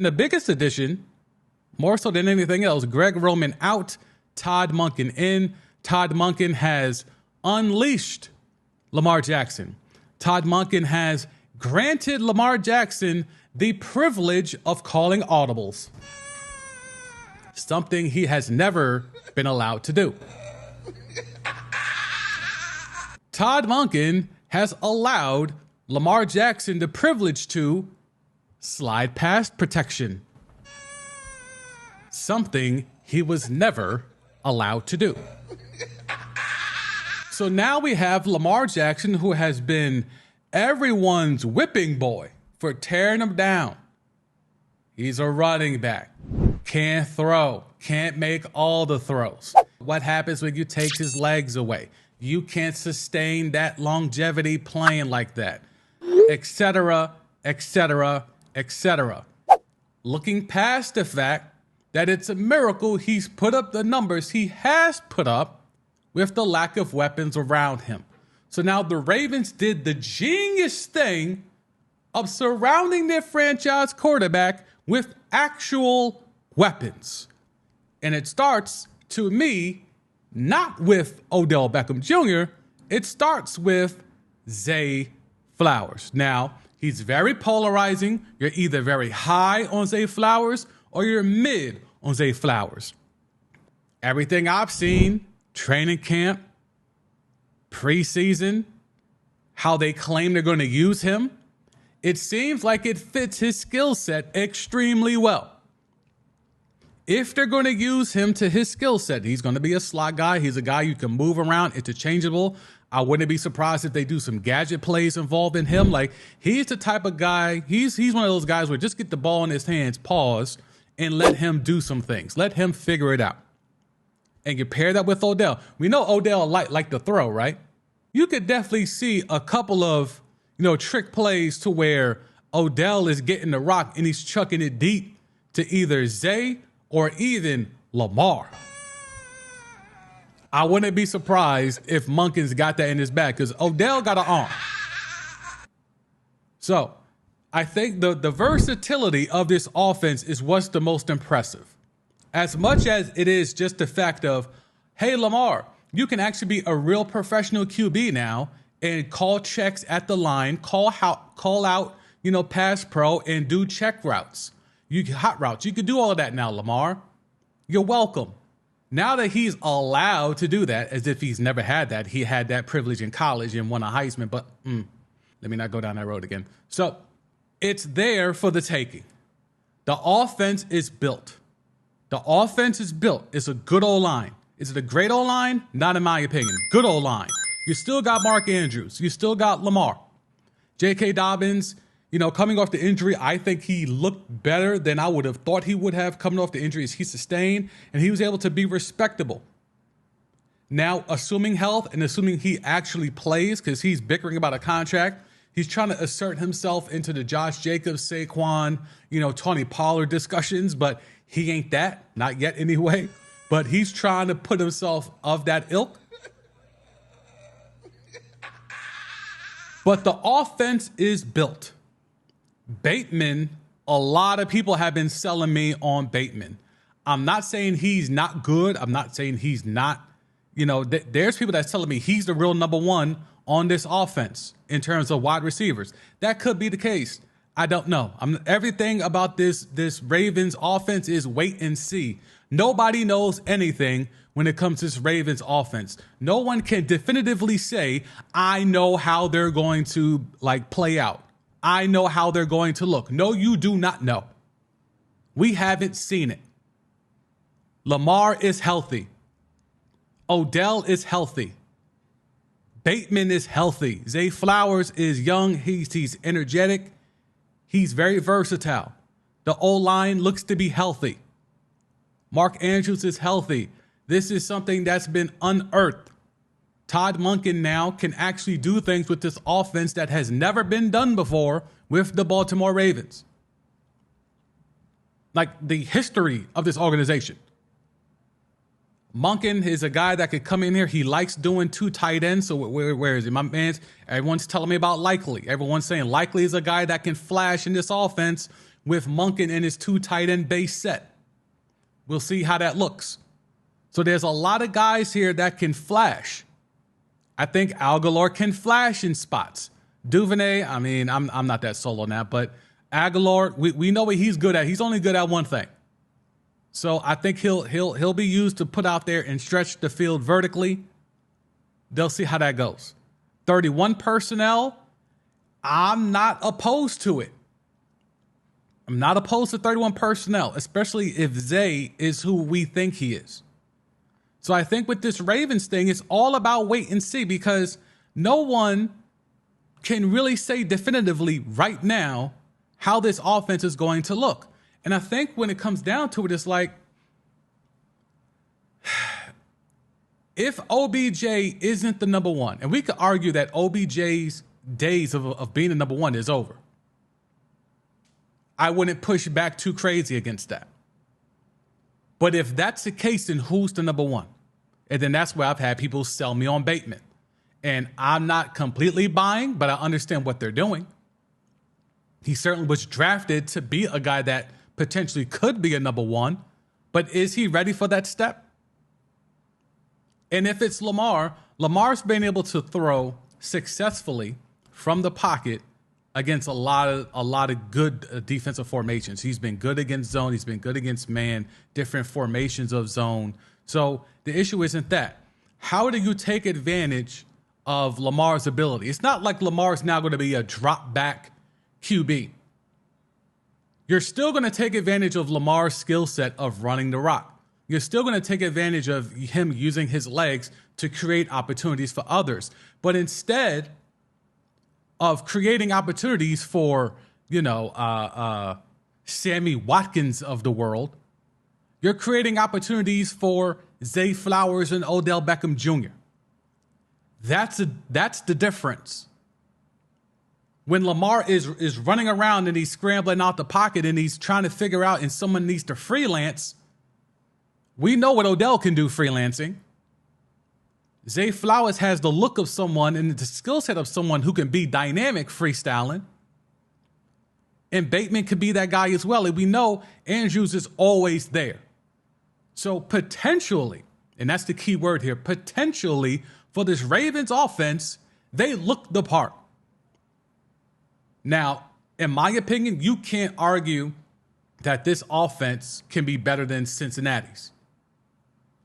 And the biggest addition, more so than anything else, Greg Roman out, Todd Monken in. Todd Monken has unleashed Lamar Jackson. Todd Monken has granted Lamar Jackson the privilege of calling audibles, something he has never been allowed to do. Todd Monken has allowed Lamar Jackson the privilege to slide past protection, something he was never allowed to do. So now we have Lamar Jackson, who has been everyone's whipping boy for tearing him down. He's a running back, can't throw, can't make all the throws. What happens when you take his legs away? You can't sustain that longevity playing like that, etc., etc., etc. Looking past the fact that it's a miracle he's put up the numbers he has put up with the lack of weapons around him. So now the Ravens did the genius thing of surrounding their franchise quarterback with actual weapons. And it starts, to me, not with Odell Beckham Jr., it starts with Zay Flowers. Now, he's very polarizing. You're either very high on Zay Flowers or you're mid on Zay Flowers. Everything I've seen, training camp, preseason, how they claim they're going to use him, it seems like it fits his skill set extremely well. If they're going to use him to his skill set, he's going to be a slot guy. He's a guy you can move around, interchangeable. I wouldn't be surprised if they do some gadget plays involved in him. Like, he's the type of guy, he's one of those guys where just get the ball in his hands, pause, and let him do some things. Let him figure it out. And you pair that with Odell. We know Odell like to throw, right? You could definitely see a couple of, trick plays to where Odell is getting the rock and he's chucking it deep to either Zay or even Lamar. I wouldn't be surprised if Monken's got that in his bag because Odell got an arm. So I think the versatility of this offense is what's the most impressive. As much as it is just the fact of, hey, Lamar, you can actually be a real professional QB now and call checks at the line, call out, pass pro and do check routes. Hot routes. You can do all of that now, Lamar. You're welcome. Now that he's allowed to do that, as if he's never had that, he had that privilege in college and won a Heisman, but let me not go down that road again. So it's there for the taking. The offense is built. The offense is built. It's a good old line. Is it a great old line? Not in my opinion. Good old line. You still got Mark Andrews. You still got Lamar. J.K. Dobbins, coming off the injury, I think he looked better than I would have thought he would have coming off the injuries he sustained, and he was able to be respectable. Now, assuming health and assuming he actually plays, because he's bickering about a contract, he's trying to assert himself into the Josh Jacobs, Saquon, Tony Pollard discussions, but he ain't that, not yet anyway. But he's trying to put himself of that ilk. But the offense is built. Bateman, a lot of people have been selling me on Bateman. I'm not saying he's not good. I'm not saying he's not, there's people that's telling me he's the real number one on this offense in terms of wide receivers. That could be the case. I don't know. Everything about this Ravens offense is wait and see. Nobody knows anything when it comes to this Ravens offense. No one can definitively say, I know how they're going to play out. I know how they're going to look. No, you do not know. We haven't seen it. Lamar is healthy. Odell is healthy. Bateman is healthy. Zay Flowers is young. He's energetic. He's very versatile. The O-line looks to be healthy. Mark Andrews is healthy. This is something that's been unearthed. Todd Monken now can actually do things with this offense that has never been done before with the Baltimore Ravens. Like the history of this organization. Monken is a guy that could come in here. He likes doing two tight ends. So where is he? My man's, everyone's telling me about Likely. Everyone's saying Likely is a guy that can flash in this offense with Monken in his 2 tight end base set. We'll see how that looks. So there's a lot of guys here that can flash. I think Aguilar can flash in spots. Duvernay, I mean, I'm not that sold on that, but Aguilar, we know what he's good at. He's only good at one thing. So I think he'll be used to put out there and stretch the field vertically. They'll see how that goes. 31 personnel, I'm not opposed to it. I'm not opposed to 31 personnel, especially if Zay is who we think he is. So I think with this Ravens thing, it's all about wait and see, because no one can really say definitively right now how this offense is going to look. And I think when it comes down to it, it's like, if OBJ isn't the number one, and we could argue that OBJ's days of being the number one is over, I wouldn't push back too crazy against that. But if that's the case, then who's the number one? And then that's where I've had people sell me on Bateman. And I'm not completely buying, but I understand what they're doing. He certainly was drafted to be a guy that potentially could be a number one, but is he ready for that step? And if it's Lamar's been able to throw successfully from the pocket against a lot of good defensive formations. He's been good against zone. He's been good against man, different formations of zone. So the issue isn't that. How do you take advantage of Lamar's ability? It's not like Lamar's now going to be a drop back QB. You're still going to take advantage of Lamar's skill set of running the rock. You're still going to take advantage of him using his legs to create opportunities for others. But instead of creating opportunities for, Sammy Watkins of the world, you're creating opportunities for Zay Flowers and Odell Beckham Jr. That's the difference. When Lamar is running around and he's scrambling out the pocket and he's trying to figure out and someone needs to freelance, we know what Odell can do freelancing. Zay Flowers has the look of someone and the skill set of someone who can be dynamic freestyling. And Bateman could be that guy as well. And we know Andrews is always there. So potentially, and that's the key word here, potentially for this Ravens offense, they look the part. Now, in my opinion, you can't argue that this offense can be better than Cincinnati's.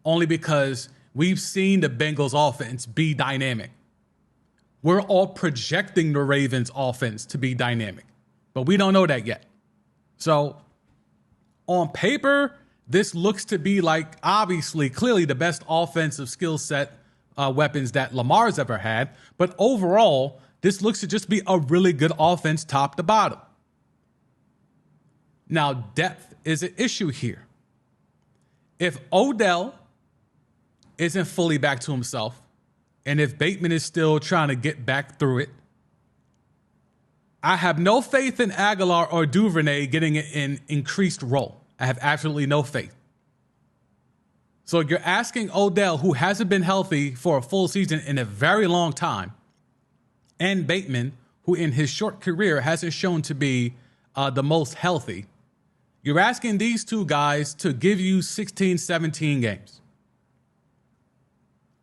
Only because we've seen the Bengals offense be dynamic. We're all projecting the Ravens offense to be dynamic, but we don't know that yet. So on paper, this looks to be like, obviously, clearly the best offensive skill set weapons that Lamar's ever had. But overall, this looks to just be a really good offense top to bottom. Now, depth is an issue here. If Odell isn't fully back to himself, and if Bateman is still trying to get back through it, I have no faith in Aguilar or Duvernay getting an increased role. I have absolutely no faith. So you're asking Odell, who hasn't been healthy for a full season in a very long time, and Bateman, who in his short career hasn't shown to be the most healthy. You're asking these two guys to give you 16, 17 games.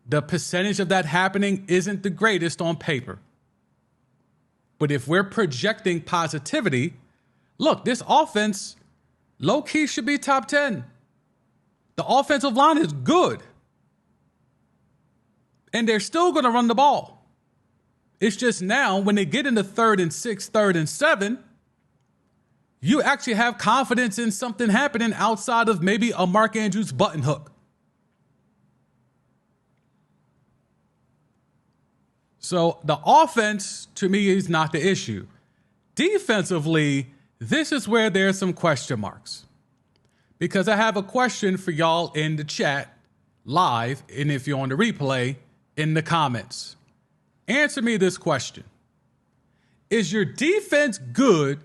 The percentage of that happening isn't the greatest on paper. But if we're projecting positivity, look, this offense low-key should be top 10. The offensive line is good. And they're still going to run the ball. It's just now, when they get into 3rd and 6, 3rd and 7, you actually have confidence in something happening outside of maybe a Mark Andrews button hook. So the offense, to me, is not the issue. Defensively, this is where there's some question marks. Because I have a question for y'all in the chat, live, and if you're on the replay, in the comments. Answer me this question. Is your defense good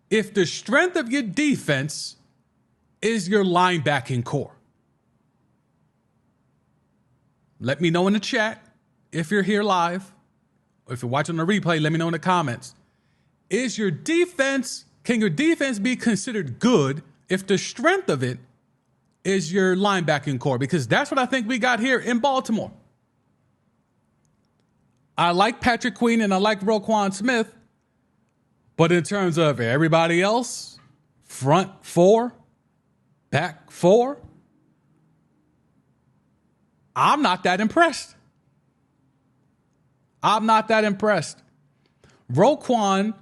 if the strength of your defense is your linebacking core? Let me know in the chat if you're here live, or if you're watching the replay, let me know in the comments. Is your defense can your defense be considered good if the strength of it is your linebacking core? Because that's what I think we got here in Baltimore. I like Patrick Queen and I like Roquan Smith, but in terms of everybody else, front four, back four, I'm not that impressed. I'm not that impressed. Roquan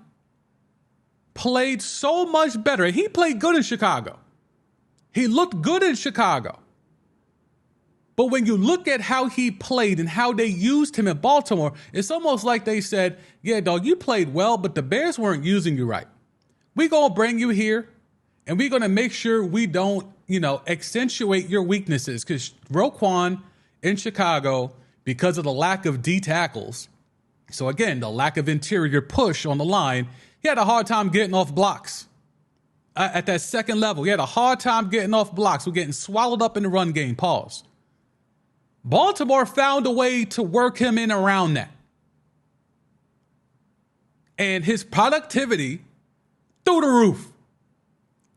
played so much better. He played good in Chicago. He looked good in Chicago. But when you look at how he played and how they used him in Baltimore, it's almost like they said, yeah, dog, you played well, but the Bears weren't using you right. We're going to bring you here, and we're going to make sure we don't, accentuate your weaknesses. Because Roquan in Chicago, because of the lack of D tackles, so again, the lack of interior push on the line, he had a hard time getting off blocks. At that second level, he had a hard time getting off blocks. We're getting swallowed up in the run game. Pause. Baltimore found a way to work him in around that. And his productivity through the roof.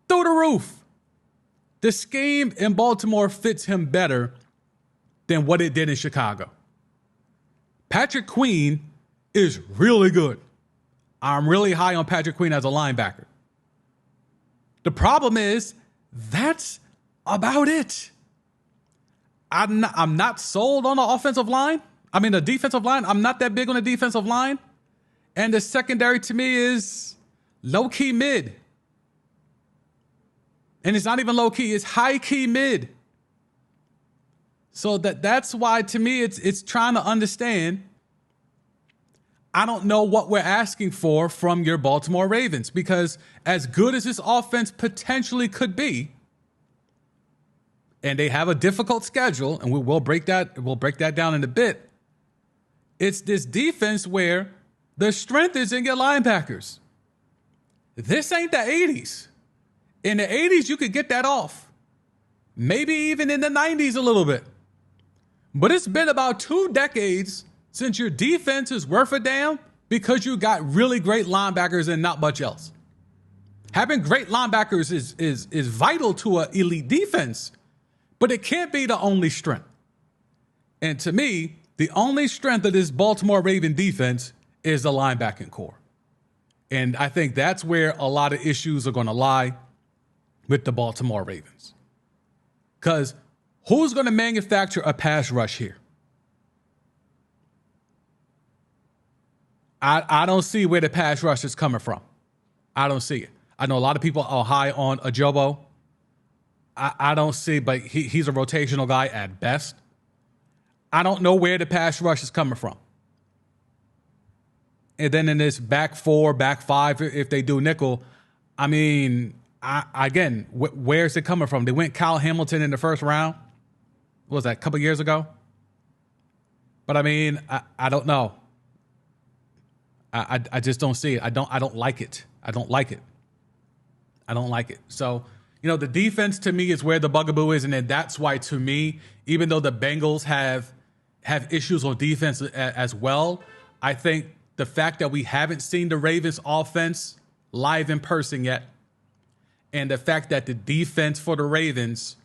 Through the roof. The scheme in Baltimore fits him better than what it did in Chicago. Patrick Queen is really good. I'm really high on Patrick Queen as a linebacker. The problem is, that's about it. I'm not sold on the offensive line. The defensive line. I'm not that big on the defensive line. And the secondary to me is low-key mid. And it's not even low-key, it's high-key mid. So that's why, to me, it's trying to understand. I don't know what we're asking for from your Baltimore Ravens, because as good as this offense potentially could be, and they have a difficult schedule, and we'll break that down in a bit. It's this defense where the strength is in your linebackers. This ain't the 80s. In the 80s, you could get that off. Maybe even in the 90s a little bit. But it's been about 2 decades since your defense is worth a damn because you got really great linebackers and not much else. Having great linebackers is vital to an elite defense, but it can't be the only strength. And to me, the only strength of this Baltimore Raven defense is the linebacking core. And I think that's where a lot of issues are going to lie with the Baltimore Ravens. Because who's going to manufacture a pass rush here? I don't see where the pass rush is coming from. I don't see it. I know a lot of people are high on Ajobo. I don't see, but he's a rotational guy at best. I don't know where the pass rush is coming from. And then in this back 4, back 5, if they do nickel, where's it coming from? They went Kyle Hamilton in the first round. What was that, a couple years ago? But I don't know. I just don't see it. I don't like it. I don't like it. So, the defense to me is where the bugaboo is, and then that's why, to me, even though the Bengals have issues on defense as well, I think the fact that we haven't seen the Ravens offense live in person yet, and the fact that the defense for the Ravens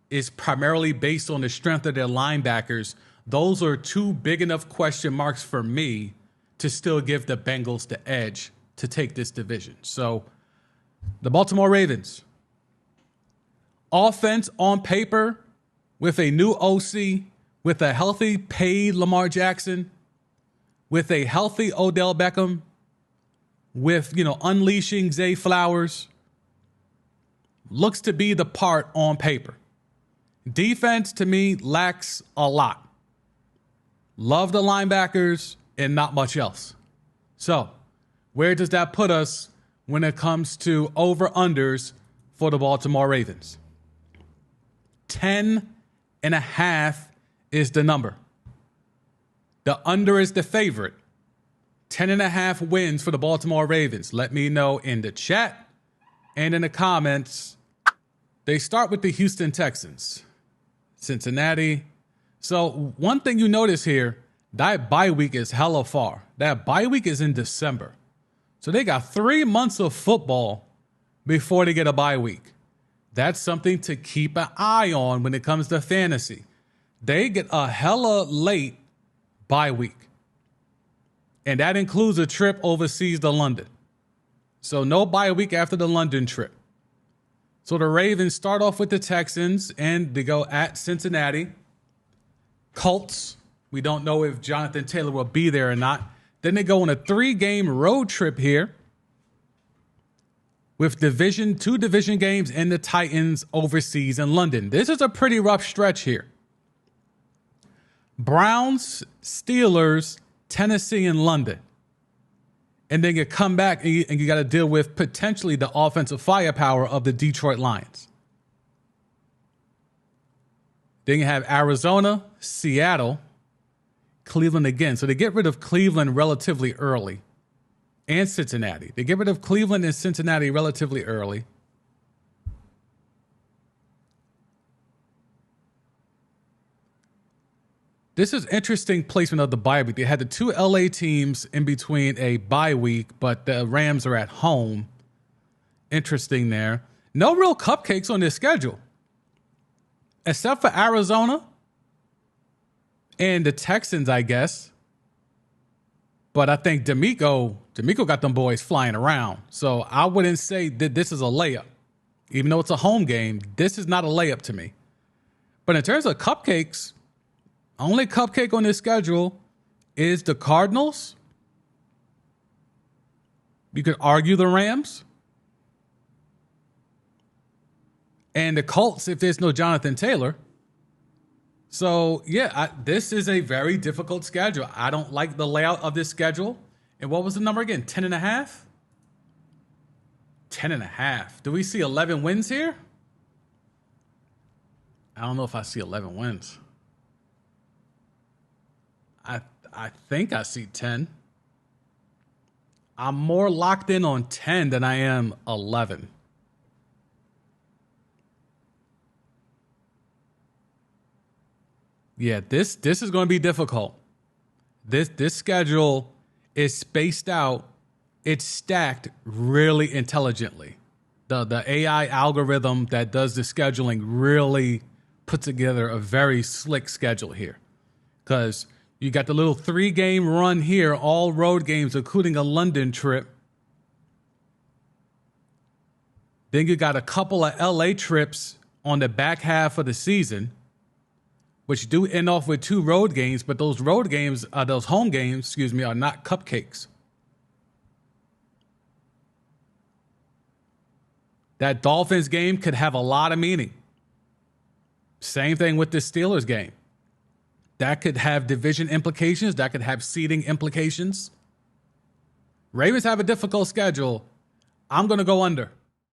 is primarily based on the strength of their linebackers, those are 2 big enough question marks for me to still give the Bengals the edge to take this division. So the Baltimore Ravens, offense on paper with a new OC, with a healthy paid Lamar Jackson, with a healthy Odell Beckham, with, unleashing Zay Flowers, looks to be the part on paper. Defense, to me, lacks a lot. Love the linebackers and not much else. So, where does that put us when it comes to over-unders for the Baltimore Ravens? 10.5 is the number. The under is the favorite. 10.5 wins for the Baltimore Ravens. Let me know in the chat and in the comments. They start with the Houston Texans. Cincinnati. So one thing you notice here, that bye week is hella far. That bye week is in December. So they got 3 months of football before they get a bye week. That's something to keep an eye on when it comes to fantasy. They get a hella late bye week. And that includes a trip overseas to London. So no bye week after the London trip. So the Ravens start off with the Texans and they go at Cincinnati. Colts. We don't know if Jonathan Taylor will be there or not. Then they go on a 3-game road trip here with two division games and the Titans overseas in London. This is a pretty rough stretch here. Browns, Steelers, Tennessee, and London. And then you come back and you got to deal with potentially the offensive firepower of the Detroit Lions. Then you have Arizona, Seattle, Cleveland again. So they get rid of Cleveland relatively early. And Cincinnati. They get rid of Cleveland and Cincinnati relatively early. This is interesting placement of the bye week. They had the 2 LA teams in between a bye week, but the Rams are at home. Interesting there. No real cupcakes on this schedule. Except for Arizona and the Texans, I guess. But I think D'Amico got them boys flying around. So I wouldn't say that this is a layup. Even though it's a home game, this is not a layup to me. But in terms of cupcakes, only cupcake on this schedule is the Cardinals. You could argue the Rams. And the Colts if there's no Jonathan Taylor. So, yeah, this is a very difficult schedule. I don't like the layout of this schedule. And what was the number again? 10.5? 10.5. Do we see 11 wins here? I don't know if I see 11 wins. I think I see 10. I'm more locked in on 10 than I am 11. Yeah, this is going to be difficult. This schedule is spaced out. It's stacked really intelligently. The AI algorithm that does the scheduling really put together a very slick schedule here. Because you got the little 3-game run here, all road games, including a London trip. Then you got a couple of LA trips on the back half of the season, which do end off with 2 road games, but those home games, are not cupcakes. That Dolphins game could have a lot of meaning. Same thing with the Steelers game. That could have division implications. That could have seeding implications. Ravens have a difficult schedule. I'm going to go under.